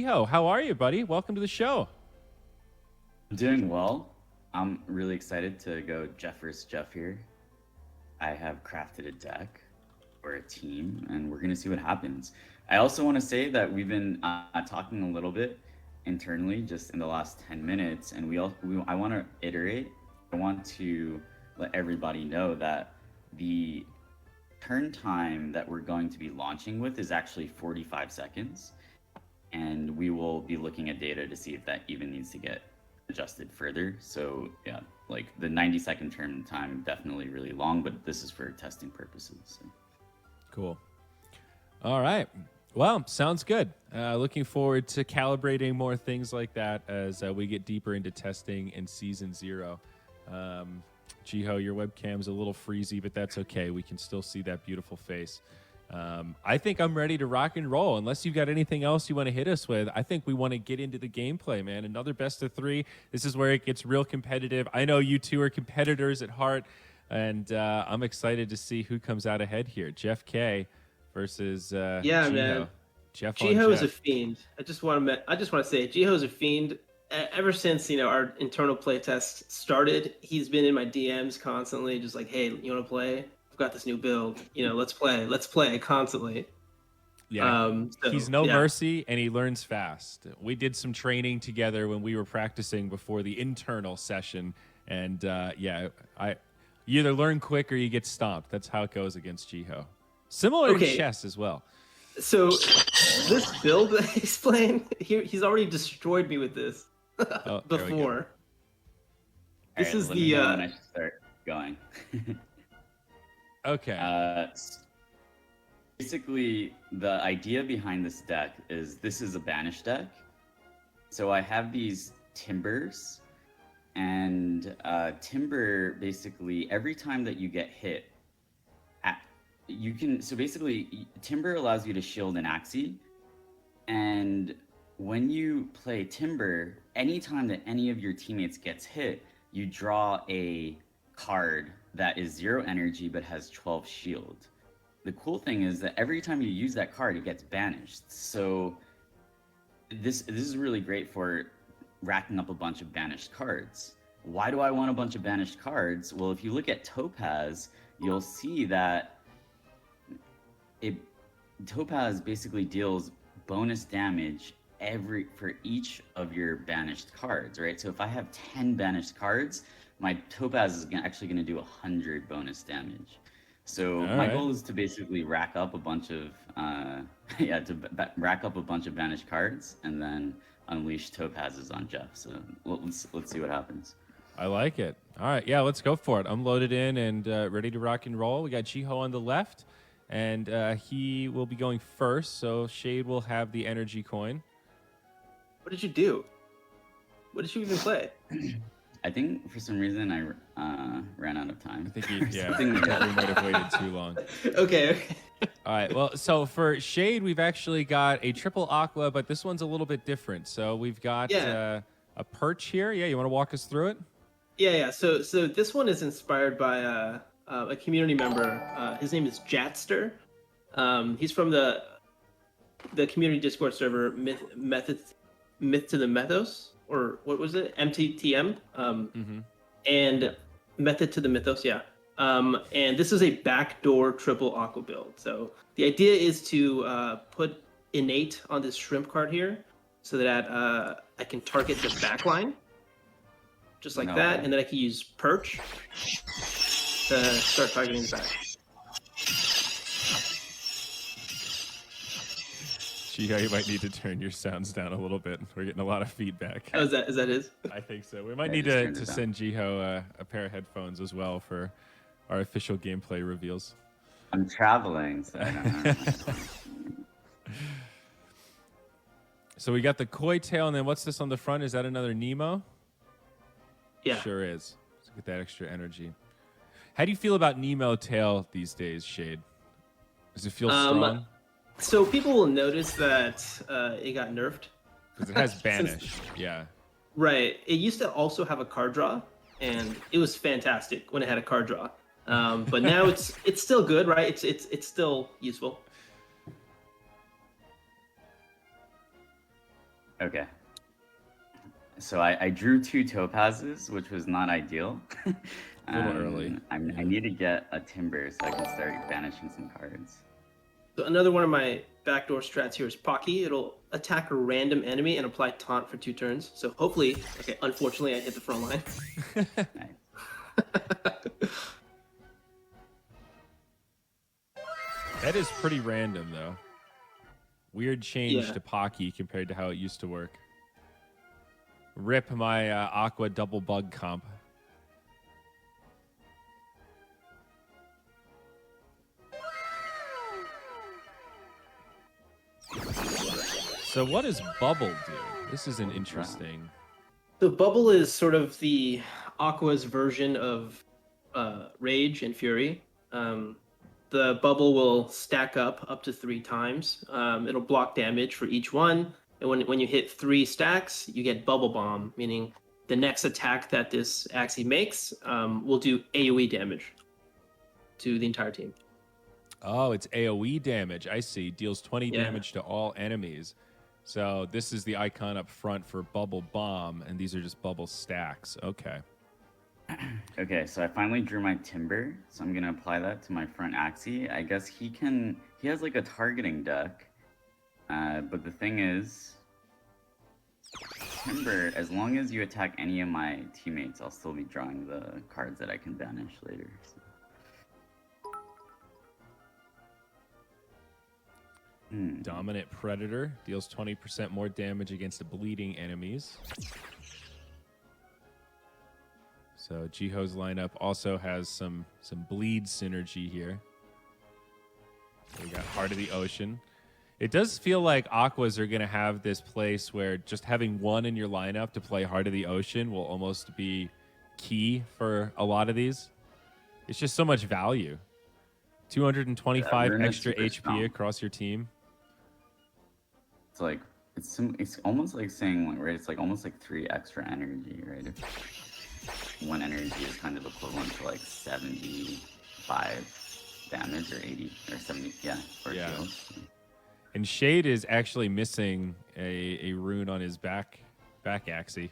Jiho, how are you, buddy? Welcome to the show. I'm doing well. I'm really excited to go Jeff versus Jeff here. I have crafted a deck for a team, and we're gonna see what happens. I also want to say that we've been talking a little bit internally just in the last 10 minutes, and I want to iterate. I want to let everybody know that the turn time that we're going to be launching with is actually 45 seconds, and we will be looking at data to see if that even needs to get adjusted further. So yeah, like the 90-second turn time definitely really long, but this is for testing purposes. So. Cool. All right. Well, sounds good. Looking forward to calibrating more things like that as we get deeper into testing in Season 0. Jiho, your webcam's a little freezy, but that's okay. We can still see that beautiful face. I think I'm ready to rock and roll. Unless you've got anything else you want to hit us with, I think we want to get into the gameplay, man. Another best of 3. This is where it gets real competitive. I know you two are competitors at heart, and I'm excited to see who comes out ahead here. Jeff K versus Jiho. Man. Jeff Jiho is a fiend. I just want to say Jiho's a fiend. Ever since our internal play test started, he's been in my DMs constantly, just like, hey, you want to play? I've got this new build. Let's play constantly. Yeah, he's no mercy, and he learns fast. We did some training together when we were practicing before the internal session, and you either learn quick or you get stomped. That's how it goes against Jiho. Similar in chess as well. So this build that he's playing, he's already destroyed me with this before. This is when I should start going. Okay. Basically, the idea behind this deck is this is a banish deck. So I have these timbers, and timber basically every time that you get hit, timber allows you to shield an Axie, and when you play timber, anytime that any of your teammates gets hit, you draw a card that is 0 energy but has 12 shield. The cool thing is that every time you use that card, it gets banished. So this is really great for racking up a bunch of banished cards. Why do I want a bunch of banished cards? Well, if you look at Topaz, you'll see that Topaz basically deals bonus damage for each of your banished cards, right? So if I have 10 banished cards, my Topaz is actually going to do 100 bonus damage. So my goal is to basically rack up a bunch of rack up a bunch of banished cards and then unleash Topazes on Jeff. So let's see what happens. I like it. All right, yeah, let's go for it. I'm loaded in and ready to rock and roll. We got Jiho on the left, and he will be going first. So Shade will have the energy coin. What did you do? What did you even play? I think for some reason I ran out of time. I think we might have waited too long. Okay. All right. Well, so for Shade, we've actually got a triple aqua, but this one's a little bit different. So we've got a perch here. Yeah, you want to walk us through it? Yeah. So this one is inspired by a community member. His name is Jatster. He's from the community Discord server Myth to the Mythos, or what was it? MTTM. And Method to the Mythos, yeah. And this is a backdoor triple aqua build. So the idea is to put innate on this shrimp card here so that I can target the backline. Just like that. And then I can use perch to start targeting the back. Jiho, you might need to turn your sounds down a little bit. We're getting a lot of feedback. Oh, is that his? I think so. We might need to send Jiho a pair of headphones as well for our official gameplay reveals. I'm traveling, so I don't know. So we got the koi tail, and then what's this on the front? Is that another Nemo? Yeah. Sure is. Let's get that extra energy. How do you feel about Nemo tail these days, Shade? Does it feel strong? So people will notice that it got nerfed. Because it has banish, yeah. Right. It used to also have a card draw, and it was fantastic when it had a card draw. But now it's still good, right? It's still useful. Okay. So I drew 2 topazes, which was not ideal. A little early. I need to get a timber so I can start banishing some cards. So another one of my backdoor strats here is Pocky. It'll attack a random enemy and apply taunt for 2 turns. So hopefully, okay, unfortunately I hit the front line. Nice. That is pretty random, though. Weird change Yeah. to Pocky compared to how it used to work. Rip my Aqua double bug comp. So what does Bubble do? This is an interesting... So Bubble is sort of the Aqua's version of Rage and Fury. The Bubble will stack up to 3 times. It'll block damage for each one. And when you hit 3 stacks, you get Bubble Bomb, meaning the next attack that this Axie makes will do AoE damage to the entire team. Oh, it's AoE damage. I see. Deals 20 Yeah. damage to all enemies. So this is the icon up front for Bubble Bomb, and these are just bubble stacks. Okay. Okay, so I finally drew my timber, so I'm gonna apply that to my front Axie. I guess he has like a targeting deck, but the thing is, timber, as long as you attack any of my teammates, I'll still be drawing the cards that I can banish later. So. Dominant Predator deals 20% more damage against bleeding enemies. So Jiho's lineup also has some bleed synergy here. We got Heart of the Ocean. It does feel like Aquas are going to have this place where just having one in your lineup to play Heart of the Ocean will almost be key for a lot of these. It's just so much value. 225 Rune is extra super HP strong. across your team. It's like it's almost like saying like, right, it's like almost like 3 extra energy, right? If 1 energy is kind of equivalent to like 75 damage or 80 or 70, for kills. And Shade is actually missing a rune on his back Axie.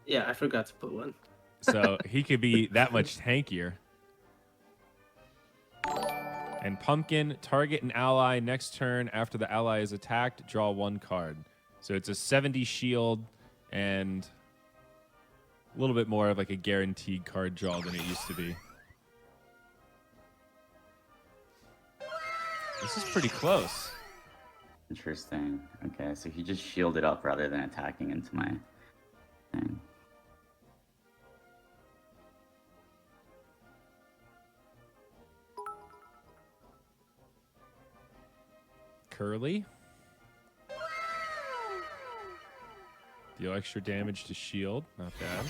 Yeah, I forgot to put one. So he could be that much tankier. And Pumpkin, target an ally next turn after the ally is attacked, draw 1 card. So it's a 70 shield and a little bit more of like a guaranteed card draw than it used to be. This is pretty close. Interesting. Okay, so he just shielded up rather than attacking into my thing. Curly. Deal extra damage to shield. Not bad.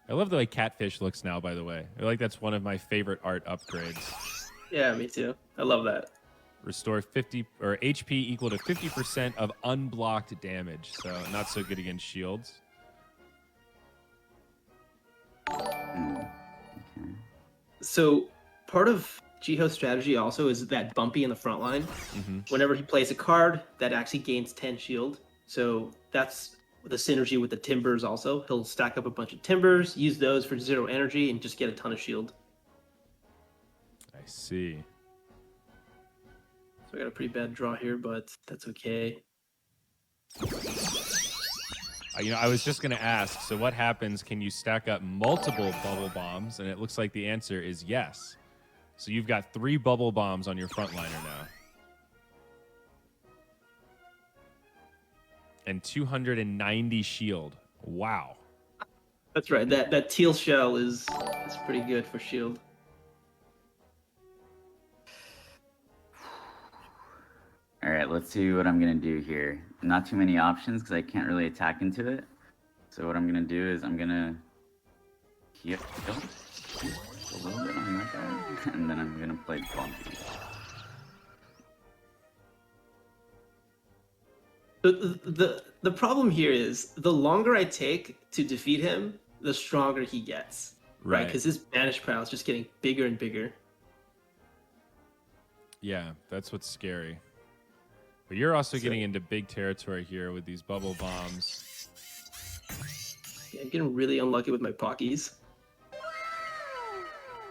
I love the way Catfish looks now, by the way. I feel like that's one of my favorite art upgrades. Yeah, me too. I love that. Restore 50 or HP equal to 50% of unblocked damage. So not so good against shields. So part of Jiho's strategy also is that Bumpy in the front line. Whenever he plays a card, that actually gains 10 shield. So that's the synergy with the timbers also. He'll stack up a bunch of timbers, use those for 0 energy, and just get a ton of shield. I see. So I got a pretty bad draw here, but that's okay. I was just going to ask, so what happens? Can you stack up multiple bubble bombs? And it looks like the answer is yes. So you've got 3 bubble bombs on your frontliner now. And 290 shield. Wow. That's right. That teal shell is pretty good for shield. All right, let's see what I'm gonna do here. Not too many options because I can't really attack into it. So what I'm gonna do is I'm gonna heal a little bit on that guy, and then I'm gonna play Bumpy. The problem here is the longer I take to defeat him, the stronger he gets. Right? Because his banish pile is just getting bigger and bigger. Yeah, that's what's scary. But you're also So- getting into big territory here with these bubble bombs. Yeah, I'm getting really unlucky with my Pockies.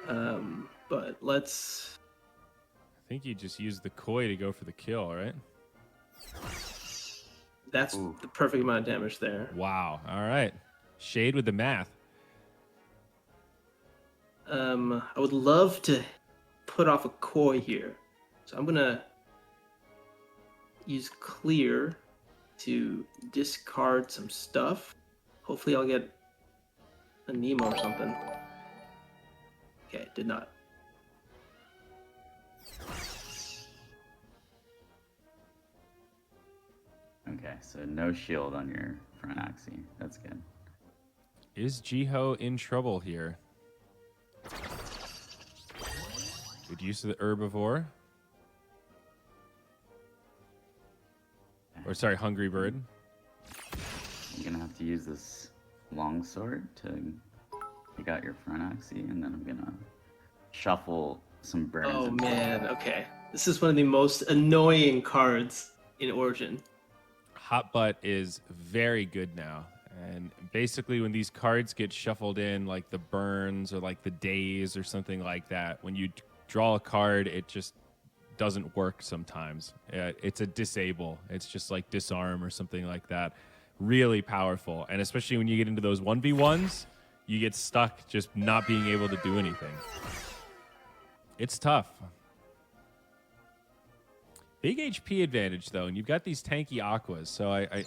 But let's... I think you just used the koi to go for the kill, right? That's Ooh. the perfect amount of damage there. Wow. All right. Shade with the math. I would love to put off a koi here. So I'm gonna use clear to discard some stuff. Hopefully I'll get a Nemo or something. Okay, did not. Okay, so no shield on your front Axie. That's good. Is Jiho in trouble here? Good use of the herbivore. Or sorry, hungry bird. I'm gonna have to use this longsword to take out your front Axie, and then I'm gonna shuffle some burns. Oh into- man, okay. This is one of the most annoying cards in Origin. Hot Butt is very good now. And basically when these cards get shuffled in, like the burns or like the days or something like that, when you draw a card, it just doesn't work sometimes. It's a disable. It's just like disarm or something like that. Really powerful. And especially when you get into those 1v1s, you get stuck just not being able to do anything. It's tough. Big HP advantage, though, and you've got these tanky aquas, so I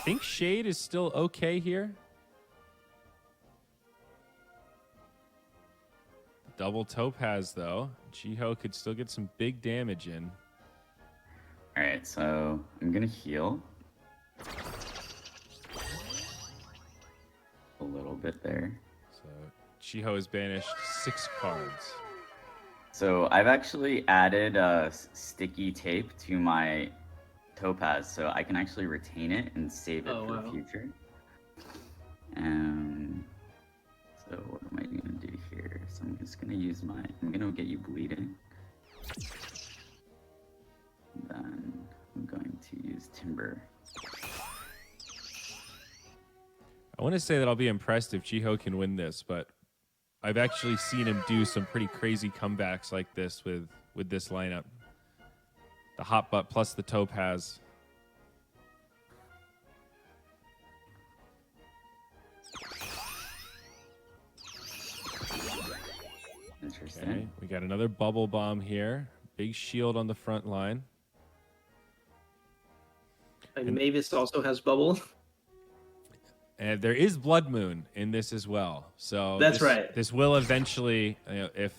think Shade is still okay here. Double Topaz, though. Jiho could still get some big damage in. All right, so I'm gonna heal a little bit there. So Jiho has banished 6 cards. So I've actually added sticky tape to my topaz, so I can actually retain it and save it Oh, for wow. the future. So what am I gonna do here? So I'm just gonna use I'm gonna get you bleeding. Then I'm going to use timber. I want to say that I'll be impressed if Jiho can win this, but I've actually seen him do some pretty crazy comebacks like this with this lineup. The Hot Butt plus the Topaz. Interesting. Okay, we got another bubble bomb here. Big shield on the front line. And Mavis also has bubble. And there is Blood Moon in this as well. So That's right. This will eventually, if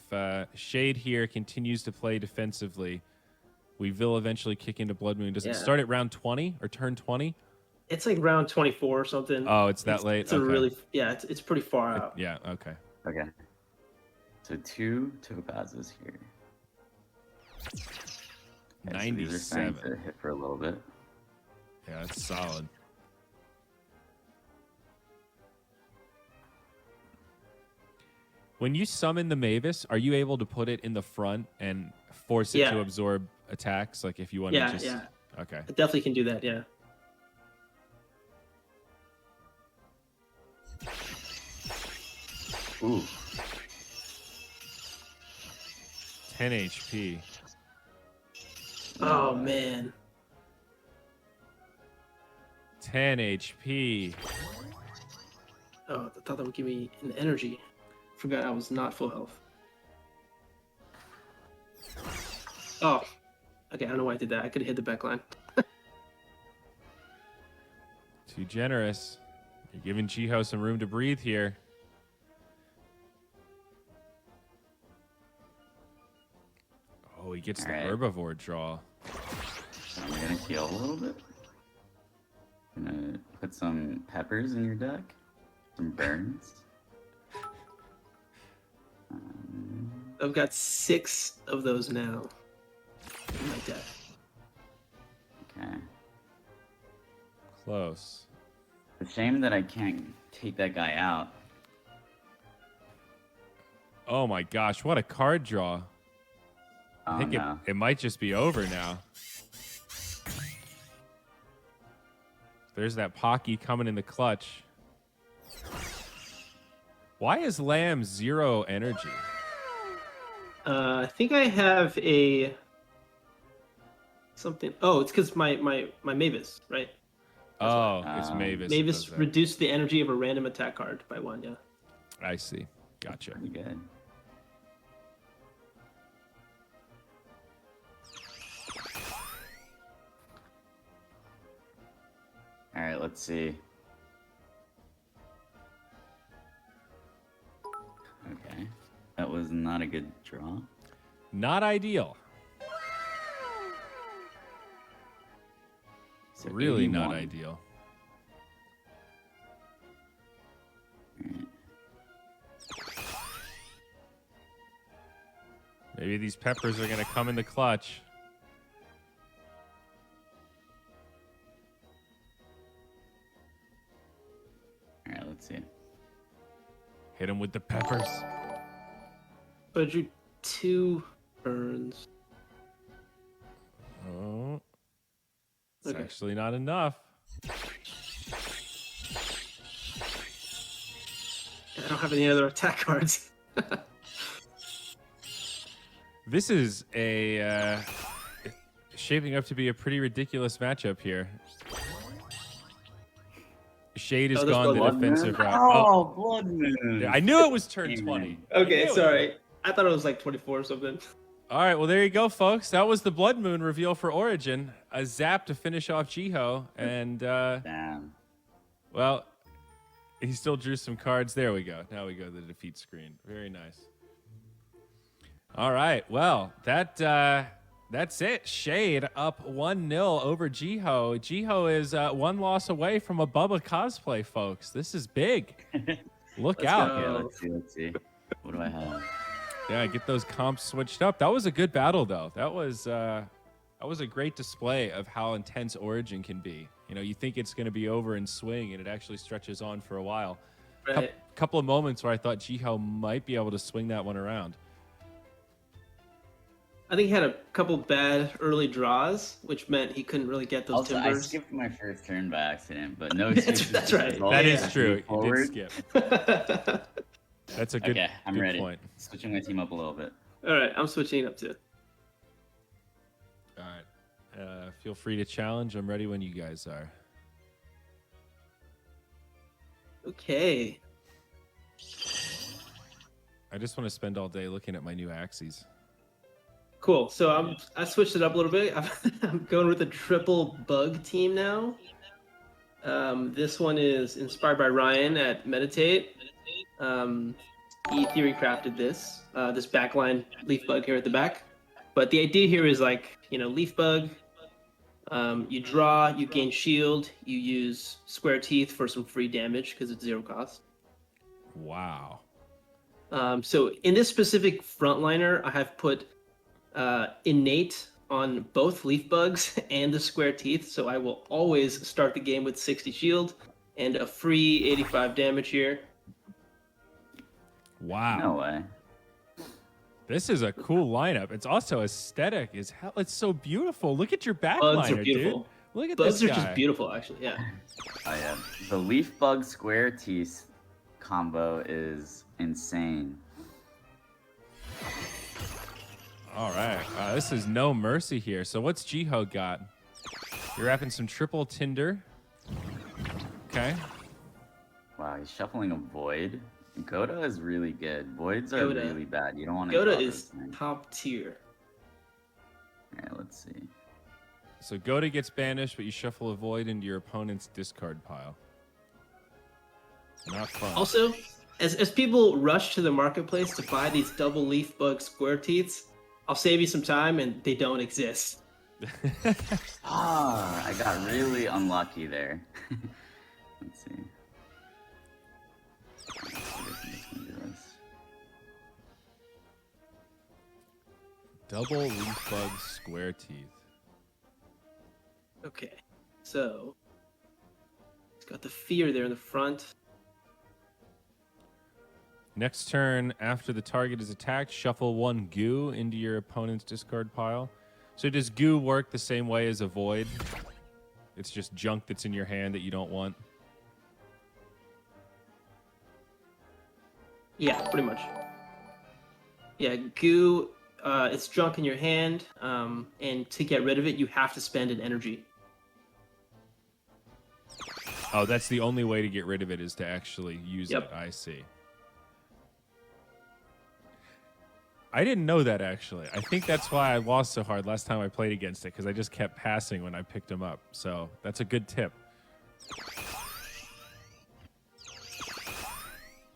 Shade here continues to play defensively, we will eventually kick into Blood Moon. Does it Yeah. start at round 20 or turn 20? It's like round 24 or something. Oh, it's that late? It's a Okay. really, yeah, it's pretty far out. Yeah, okay. Okay. So 2 topazes here. Okay, so these are starting 97. to hit for a little bit. Yeah, that's solid. When you summon the Mavis, are you able to put it in the front and force it Yeah. to absorb attacks? Like if you want Yeah, to just... yeah. Okay. I definitely can do that, yeah. Ooh. 10 HP. Oh, man. 10 HP. Oh, I thought that would give me an energy. Forgot I was not full health. Oh. Okay, I don't know why I did that. I could have hit the back line. Too generous. You're giving Jiho some room to breathe here. Oh, he gets All the right. herbivore draw. So I'm gonna heal a little bit. I'm gonna put some peppers in your deck. Some burns. I've got 6 of those now in my deck. Okay. Close. It's a shame that I can't take that guy out. Oh my gosh, what a card draw. Oh, I think no. it might just be over now. There's that Pocky coming in the clutch. Why is Lamb 0 energy? I think I have a something. Oh, it's because my Mavis, right? Oh, it's Mavis. that does Mavis that. reduced the energy of a random attack card by 1. Yeah. I see. Gotcha. Pretty good. All right, let's see. Okay, that was not a good draw. Not ideal. So Really not 81. ideal. Maybe these peppers are going to come in the clutch. All right, let's see. Hit him with the peppers. But I drew 2 burns. Oh, it's Okay. actually not enough. I don't have any other attack cards. This is a shaping up to be a pretty ridiculous matchup here. Shade has Oh, there's gone the Blood defensive route. Oh, Blood Moon. Yeah, I knew it was turn Damn. 20. Okay, I knew it. sorry. I thought it was like 24 or something. All right, well, there you go, folks. That was the Blood Moon reveal for Origin. A zap to finish off Jiho. And, Damn. well, he still drew some cards. There we go. Now we go to the defeat screen. Very nice. All right, well, that's it. Shade up 1-0 over Jiho. Jiho is 1 loss away from a Bubba cosplay, folks. This is big. Look Let's out. go. Okay, let's see. What do I have? Yeah, get those comps switched up. That was a good battle, though. That was a great display of how intense Origin can be. You know, you think it's going to be over in swing, and it actually stretches on for a while. Right. Couple of moments where I thought Jiho might be able to swing that one around. I think he had a couple bad early draws, which meant he couldn't really get those Also, I timbers. skipped my first turn by accident, but no That's- excuses. that's right. Result That Yeah. is true. You did Forward. skip. That's a good, Okay, I'm good ready. point. Switching my team up a little bit. All right, I'm switching up too. All right. Feel free to challenge. I'm ready when you guys are. Okay. I just want to spend all day looking at my new Axies. Cool. So I switched it up a little bit. I'm going with a triple bug team now. This one is inspired by Ryan at Meditate. He theory crafted this backline leaf bug here at the back. But the idea here is like, leaf bug. You draw, you gain shield, you use square teeth for some free damage because it's 0 cost. Wow. So in this specific frontliner, I have put innate on both leaf bugs and the square teeth. So I will always start the game with 60 shield and a free 85 damage here. Wow. No way. This is a cool lineup. It's also aesthetic as hell. It's so beautiful. Look at your Bugs backliner, are dude. beautiful. Look at Bugs this are guy. just beautiful, actually. Yeah. Oh yeah, the leaf bug square teeth combo is insane. All right. This is no mercy here. So what's Jiho got? You're wrapping some triple Tinder. Okay. Wow, he's shuffling a void. Goda is really good. Voids are Goda. really bad. You don't want to. Yoda is top tier. Alright, let's see. So Goda gets banished, but you shuffle a void into your opponent's discard pile. Not fun. Also, as people rush to the marketplace to buy these double leaf bug square teeths, I'll save you some time, and they don't exist. Ah, I got really unlucky there. Let's see. Double leaf bug square teeth. Okay, so it's got the fear there in the front. Next turn, after the target is attacked, shuffle 1 goo into your opponent's discard pile. So does goo work the same way as a void? It's just junk that's in your hand that you don't want? Yeah, pretty much. Yeah, goo, it's junk in your hand, and to get rid of it, you have to spend an energy. Oh, that's the only way to get rid of it is to actually use Yep. it. I see. I didn't know that, actually. I think that's why I lost so hard last time I played against it, because I just kept passing when I picked him up. So that's a good tip.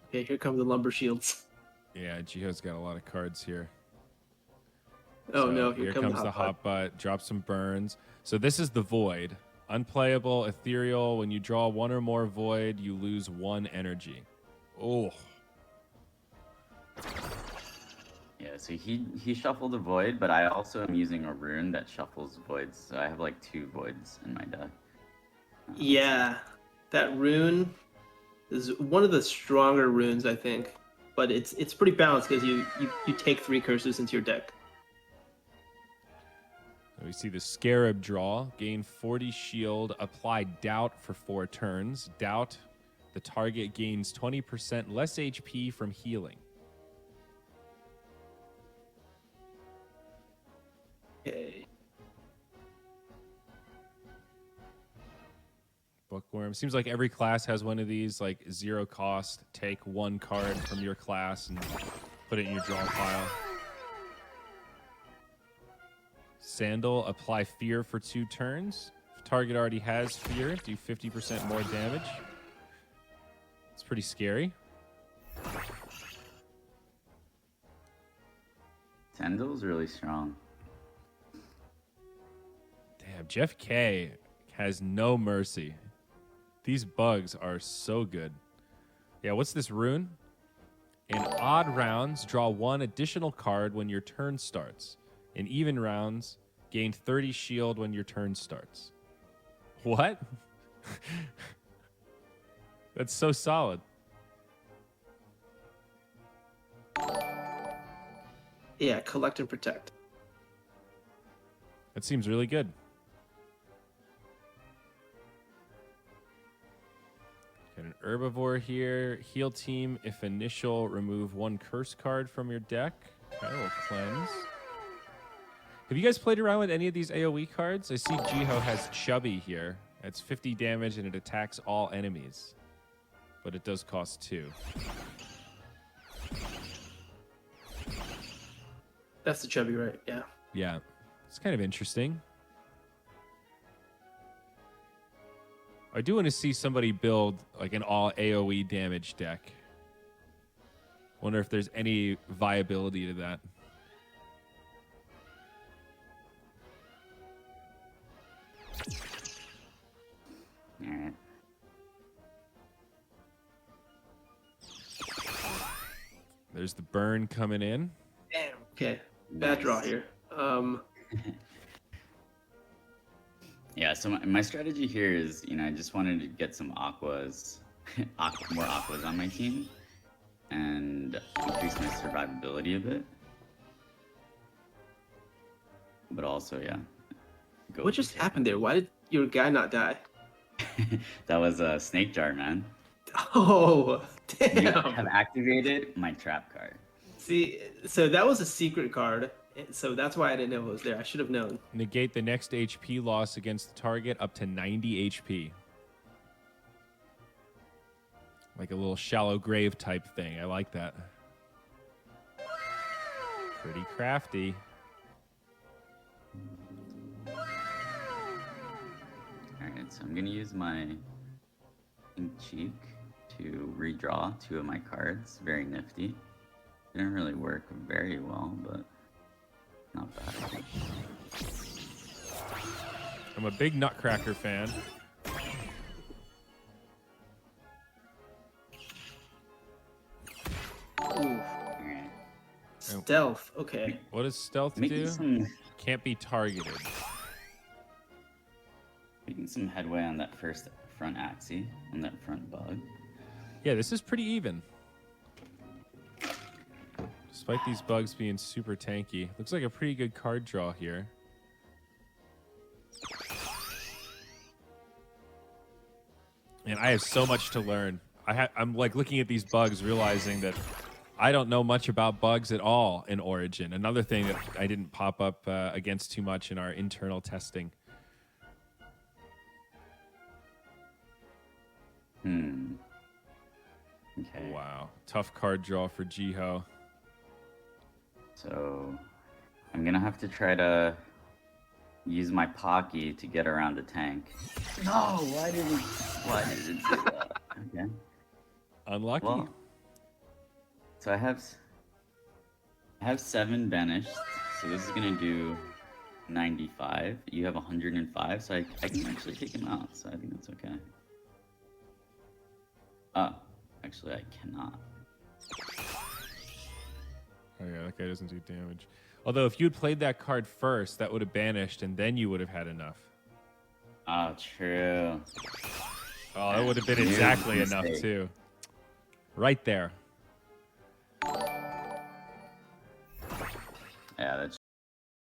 Okay, here come the lumber shields. Yeah, Jiho's got a lot of cards here. Oh So no, here here comes the hot butt. Drop some burns. So this is the void. Unplayable, ethereal. When you draw 1 or more void, you lose 1 energy. Oh. Yeah, so he shuffled a void, but I also am using a rune that shuffles voids, so I have like 2 voids in my deck. Yeah, that rune is one of the stronger runes, I think. But it's pretty balanced because you take 3 curses into your deck. We see the Scarab draw. Gain 40 shield. Apply Doubt for 4 turns. Doubt. The target gains 20% less HP from healing. Okay. Bookworm. Seems like every class has one of these, like 0 cost. Take 1 card from your class and put it in your draw pile. Sandal. Apply Fear for 2 turns. If target already has Fear, do 50% more damage. It's pretty scary. Sandal's really strong. Damn, Jeff K has no mercy. These bugs are so good. Yeah, what's this rune? In odd rounds, draw 1 additional card when your turn starts. In even rounds, gain 30 shield when your turn starts. What? That's so solid. Yeah, collect and protect. That seems really good. Got an herbivore here. Heal team. If initial, remove 1 curse card from your deck. Okay, we'll cleanse. Have you guys played around with any of these AoE cards? I see Jiho has Chubby here. It's 50 damage and it attacks all enemies. But it does cost 2. That's the chubby, right? Yeah. Yeah. It's kind of interesting. I do want to see somebody build like an all AoE damage deck. Wonder if there's any viability to that. All right. There's the burn coming in. Damn. Okay. Bad draw here. Yeah, so my strategy here is, I just wanted to get some aquas, more aquas on my team, and increase my survivability a bit. But also, yeah. What just happened there? Why did your guy not die? That was a snake jar, man. Oh, You damn. have activated my trap card. See, so that was a secret card. So that's why I didn't know it was there. I should have known. Negate the next HP loss against the target up to 90 HP. Like a little shallow grave type thing. I like that. Pretty crafty. Alright, so I'm going to use my Ink Cheek to redraw 2 of my cards. Very nifty. Didn't really work very well, but not bad. I'm a big Nutcracker fan. Ooh. Alright. Stealth. Okay. What does stealth Making do? some Can't be targeted. making some headway on that first front Axie, on that front bug. Yeah, this is pretty even. despite these bugs being super tanky. Looks like a pretty good card draw here. And I have so much to learn. I'm like looking at these bugs, realizing that I don't know much about bugs at all in Origin. Another thing that I didn't pop up against too much in our internal testing. Okay. Wow. Tough card draw for Jiho. So I'm gonna have to try to use my Pocky to get around the tank. No, why did it do that? Okay. Unlucky. Well, so I have 7 banished, so this is gonna do 95. You have 105, so I can actually take him out, so I think that's okay. Actually I cannot. Oh yeah, that guy doesn't do damage. Although if you had played that card first, that would have banished, and then you would have had enough. Oh, true. Oh, that would have been exactly enough too. Right there.